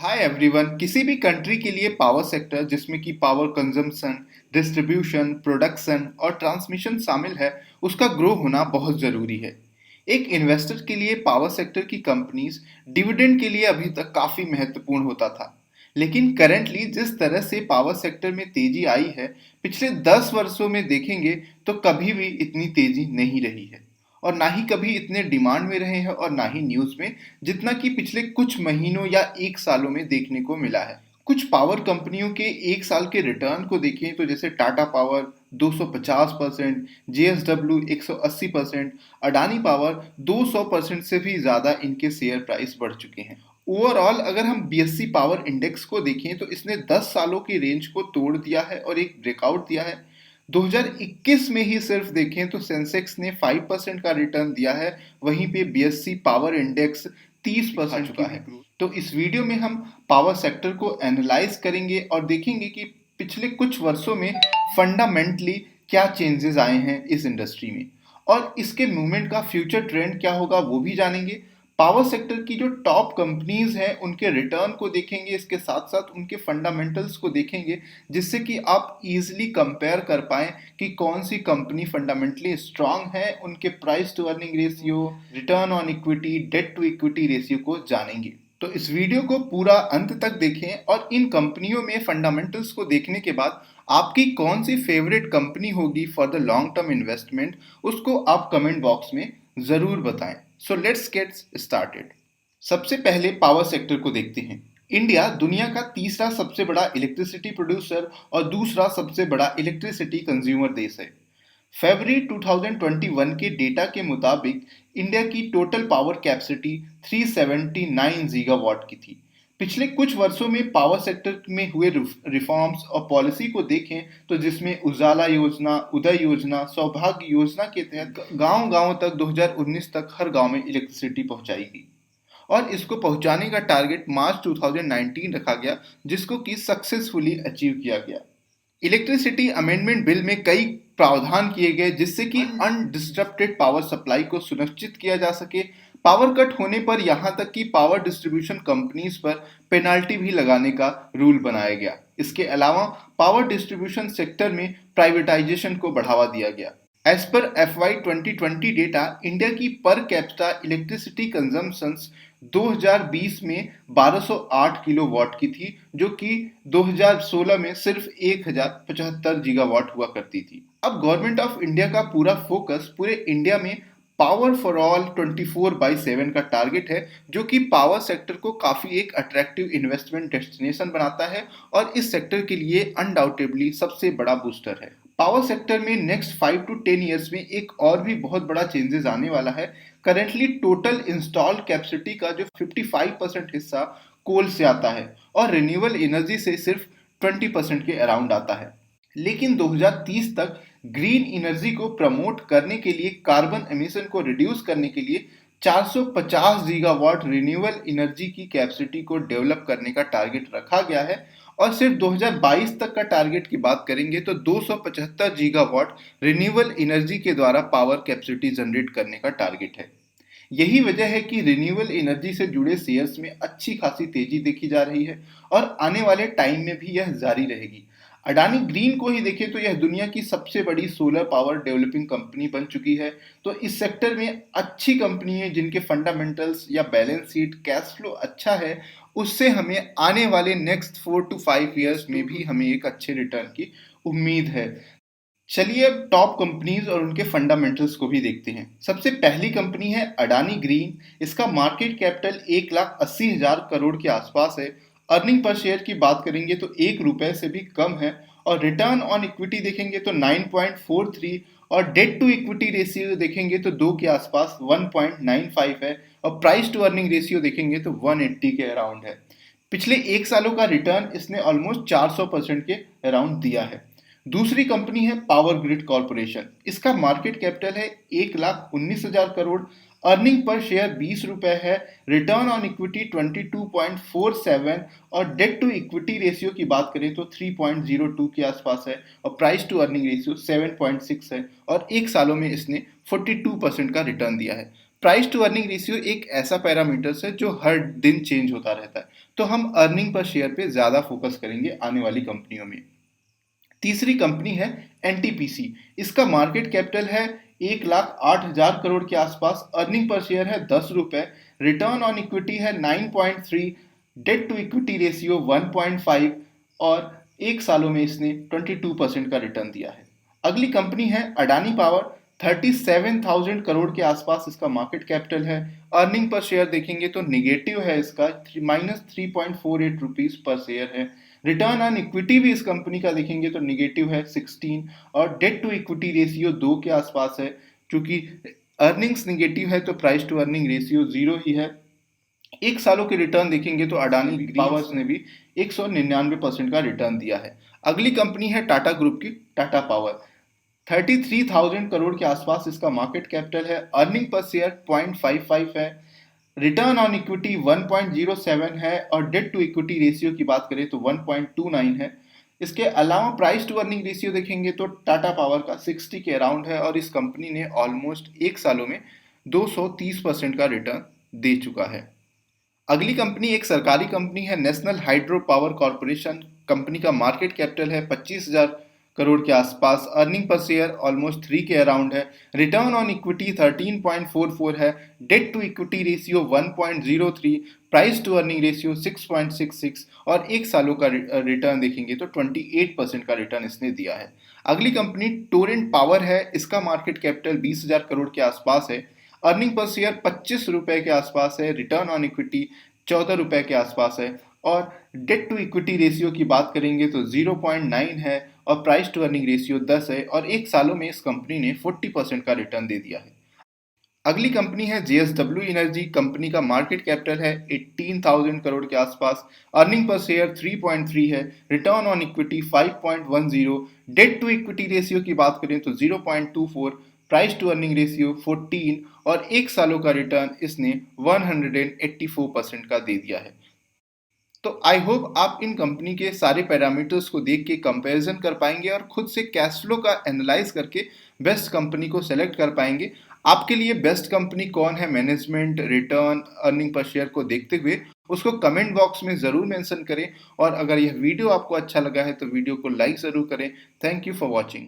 Hi everyone. किसी भी country के लिए पावर सेक्टर जिसमें कि पावर कंजम्पशन, डिस्ट्रीब्यूशन, प्रोडक्शन और ट्रांसमिशन शामिल है, उसका ग्रो होना बहुत ज़रूरी है। एक इन्वेस्टर के लिए पावर सेक्टर की कंपनीज डिविडेंड के लिए अभी तक काफ़ी महत्वपूर्ण होता था, लेकिन करंटली जिस तरह से पावर सेक्टर में तेजी आई है, पिछले 10 वर्षों में देखेंगे तो कभी भी इतनी तेजी नहीं रही है और ना ही कभी इतने डिमांड में रहे हैं और ना ही न्यूज़ में, जितना कि पिछले कुछ महीनों या एक सालों में देखने को मिला है। कुछ पावर कंपनियों के एक साल के रिटर्न को देखें तो जैसे Tata power 250%, JSW 180%, Adani power 200% से भी ज़्यादा इनके शेयर प्राइस बढ़ चुके हैं। ओवरऑल अगर हम बीएससी पावर इंडेक्स को देखें तो इसने 10 सालों की रेंज को तोड़ दिया है और एक ब्रेकआउट दिया है। 2021 में ही सिर्फ देखें तो सेंसेक्स ने 5% का रिटर्न दिया है, वहीं पे बीएससी पावर इंडेक्स 30% चुका है। तो इस वीडियो में हम पावर सेक्टर को एनालाइज करेंगे और देखेंगे कि पिछले कुछ वर्षों में फंडामेंटली क्या चेंजेस आए हैं इस इंडस्ट्री में और इसके मूवमेंट का फ्यूचर ट्रेंड क्या होगा वो भी जानेंगे। पावर सेक्टर की जो टॉप कंपनीज हैं उनके रिटर्न को देखेंगे, इसके साथ साथ उनके फंडामेंटल्स को देखेंगे, जिससे कि आप इजीली कंपेयर कर पाएं कि कौन सी कंपनी फंडामेंटली स्ट्रांग है। उनके price to earning ratio, return on equity, debt to equity ratio को जानेंगे। तो इस वीडियो को पूरा अंत तक देखें और इन कंपनियों में फंडामेंटल्स को देखने के बाद आपकी कौन सी फेवरेट कंपनी होगी for the long term investment, उसको आप कमेंट बॉक्स में ज़रूर बताएं। So let's get started. सबसे पहले पावर सेक्टर को देखते हैं। इंडिया दुनिया का तीसरा सबसे बड़ा इलेक्ट्रिसिटी प्रोड्यूसर और दूसरा सबसे बड़ा इलेक्ट्रिसिटी कंज्यूमर देश है। फरवरी 2021 के डेटा के मुताबिक इंडिया की टोटल पावर कैपेसिटी 379 गीगावाट की थी। पिछले कुछ वर्षों में पावर सेक्टर में हुए रिफॉर्म्स और पॉलिसी को देखें तो जिसमें उजाला योजना, उदय योजना, सौभाग्य योजना के तहत गांव-गांव तक 2019 तक हर गांव में इलेक्ट्रिसिटी पहुंचाई गई और इसको पहुंचाने का टारगेट मार्च 2019 रखा गया, जिसको कि सक्सेसफुली अचीव किया गया। इलेक्ट्रिसिटी अमेंडमेंट बिल में कई प्रावधान किए गए जिससे कि अनडिस्टरप्टेड पावर सप्लाई को सुनिश्चित किया जा सके। पावर कट होने पर यहां तक कि पावर डिस्ट्रीब्यूशन कंपनीज पर पेनाल्टी भी लगाने का रूल बनाया गया। इसके अलावा पावर डिस्ट्रीब्यूशन सेक्टर में प्राइवेटाइजेशन को बढ़ावा दिया गया। As per FY 2020 data, India की पर कैपिटा इलेक्ट्रिसिटी कंजम्पशंस 2020 में 1208 किलोवाट की थी, जो कि 2016 में सिर्फ 1075 गीगावाट हुआ करती थी। अब गवर्नमेंट ऑफ इंडिया का पूरा फोकस पूरे इंडिया में पावर फॉर ऑल 24/7 का टारगेट है, जो कि पावर सेक्टर को काफ़ी एक अट्रैक्टिव इन्वेस्टमेंट डेस्टिनेशन बनाता है और इस सेक्टर के लिए अनडाउटेबली सबसे बड़ा बूस्टर है। पावर सेक्टर में नेक्स्ट 5 to 10 ईयर्स में एक और भी बहुत बड़ा चेंजेस आने वाला है। करेंटली टोटल इंस्टॉल्ड कैपेसिटी का जो 55% हिस्सा कोल से आता है और रिन्यूएबल एनर्जी से सिर्फ 20% के अराउंड आता है। लेकिन 2030 तक ग्रीन एनर्जी को प्रमोट करने के लिए, कार्बन एमिशन को रिड्यूस करने के लिए 450 गीगावाट रिन्यूएबल एनर्जी की कैपेसिटी को डेवलप करने का टारगेट रखा गया है और सिर्फ 2022 तक का टारगेट की बात करेंगे तो 275 गीगावाट रिन्यूएबल एनर्जी के द्वारा पावर कैपेसिटी जनरेट करने का टारगेट है। यही वजह है कि रिन्यूएबल एनर्जी से जुड़े शेयर्स में अच्छी खासी तेजी देखी जा रही है और आने वाले टाइम में भी यह जारी रहेगी। अडानी ग्रीन को ही देखें तो यह दुनिया की सबसे बड़ी सोलर पावर डेवलपिंग कंपनी बन चुकी है। तो इस सेक्टर में अच्छी कंपनी है जिनके फंडामेंटल्स या बैलेंस शीट, कैश फ्लो अच्छा है, उससे हमें आने वाले नेक्स्ट 4 to 5 ईयर्स में भी हमें एक अच्छे रिटर्न की उम्मीद है। चलिए अब टॉप कंपनीज और उनके फंडामेंटल्स को भी देखते हैं। सबसे पहली कंपनी है अडानी ग्रीन। इसका मार्केट कैपिटल 1,80,000 करोड़ के आसपास है। अर्निंग पर शेयर की बात करेंगे तो ₹1 से भी कम है और रिटर्न ऑन इक्विटी देखेंगे तो 9.43 और डेट टू इक्विटी रेशियो देखेंगे तो 2 के आसपास 1.95 है और प्राइस टू अर्निंग रेशियो देखेंगे तो 180 के अराउंड है। पिछले एक सालों का रिटर्न इसने ऑलमोस्ट 400% के अराउंड दिया है। दूसरी कंपनी है पावर ग्रिड कॉर्पोरेशन। इसका मार्केट कैपिटल है 1,19,000 करोड़। अर्निंग पर शेयर ₹20 है। रिटर्न ऑन इक्विटी 22.47 और डेट टू इक्विटी रेशियो की बात करें तो 3.02 के आसपास है और प्राइस टू अर्निंग रेशियो 7.6 है और एक सालों में इसने 42% का रिटर्न दिया है। प्राइस टू अर्निंग रेशियो एक ऐसा पैरामीटर है जो हर दिन चेंज होता रहता है, तो हम अर्निंग पर शेयर पे ज्यादा फोकस करेंगे आने वाली कंपनियों में। तीसरी कंपनी है एनटीपीसी। इसका मार्केट कैपिटल है 1,08,000 करोड़ के आसपास, अर्निंग पर शेयर है 10 रुपए, रिटर्न ऑन इक्विटी है 9.3, डेट टू इक्विटी रेशियो 1.5 और 1 सालों में इसने 22% का रिटर्न दिया है। अगली कंपनी है अडानी पावर। 37,000 करोड़ के आसपास इसका मार्केट कैपिटल है, अर्निंग पर शेयर देखेंगे तो निगेटिव है इसका, -3.48 रुपीज पर शेयर है। रिटर्न ऑन इक्विटी भी इस कंपनी का देखेंगे तो निगेटिव है 16 और डेट टू इक्विटी रेशियो 2 के आसपास है। क्योंकि अर्निंग्स निगेटिव है तो प्राइस टू अर्निंग रेशियो 0 ही है। 1 सालों के रिटर्न देखेंगे तो अडानी पावर्स ने भी 199% का रिटर्न दिया है। अगली कंपनी है टाटा ग्रुप की, टाटा पावर। 33,000 करोड़ के आसपास इसका मार्केट कैपिटल है, अर्निंग पर शेयर 0.55 है, रिटर्न ऑन इक्विटी 1.07 है और डेट टू इक्विटी रेशियो की बात करें तो 1.29 है। इसके अलावा प्राइस टू अर्निंग रेशियो देखेंगे तो टाटा पावर का 60 के अराउंड है और इस कंपनी ने ऑलमोस्ट 1 सालों में 230% का रिटर्न दे चुका है। अगली कंपनी एक सरकारी कंपनी है, national hydro power corporation. Company का मार्केट कैपिटल है 25,000 करोड़ के आसपास, अर्निंग पर शेयर ऑलमोस्ट 3 के अराउंड है, रिटर्न ऑन इक्विटी 13.44 है, debt to equity ratio 1.03, price to earning ratio 6.66 और 1 सालों का रिटर्न देखेंगे तो 28% का रिटर्न इसने दिया है। अगली कंपनी टोरेंट पावर है। इसका मार्केट कैपिटल 20,000 करोड़ के आसपास है, अर्निंग पर शेयर 25 रुपए के आसपास है, रिटर्न ऑन इक्विटी 14 रुपए के आसपास है और डेट टू इक्विटी रेशियो की बात करेंगे तो 0.9 है और प्राइस टू अर्निंग रेशियो 10 है और 1 सालों में इस कंपनी ने 40% का रिटर्न दे दिया है। अगली कंपनी है जेएसडब्ल्यू एनर्जी। कंपनी का मार्केट कैपिटल है 18,000 करोड़ के आसपास, अर्निंग पर शेयर 3.3 है, return on equity 5.10, debt to equity ratio की बात करें तो 0.24, प्राइस टू अर्निंग रेशियो 14 और 1 सालों का रिटर्न इसने 184% का दे दिया है। तो आई होप आप इन कंपनी के सारे पैरामीटर्स को देख के कंपैरिजन कर पाएंगे और खुद से कैश फ्लो का एनालाइज करके बेस्ट कंपनी को सेलेक्ट कर पाएंगे। आपके लिए बेस्ट कंपनी कौन है, management, return, earning per share को देखते हुए उसको कमेंट बॉक्स में ज़रूर मेंशन करें और अगर यह वीडियो आपको अच्छा लगा है तो वीडियो को लाइक ज़रूर करें। Thank you for watching.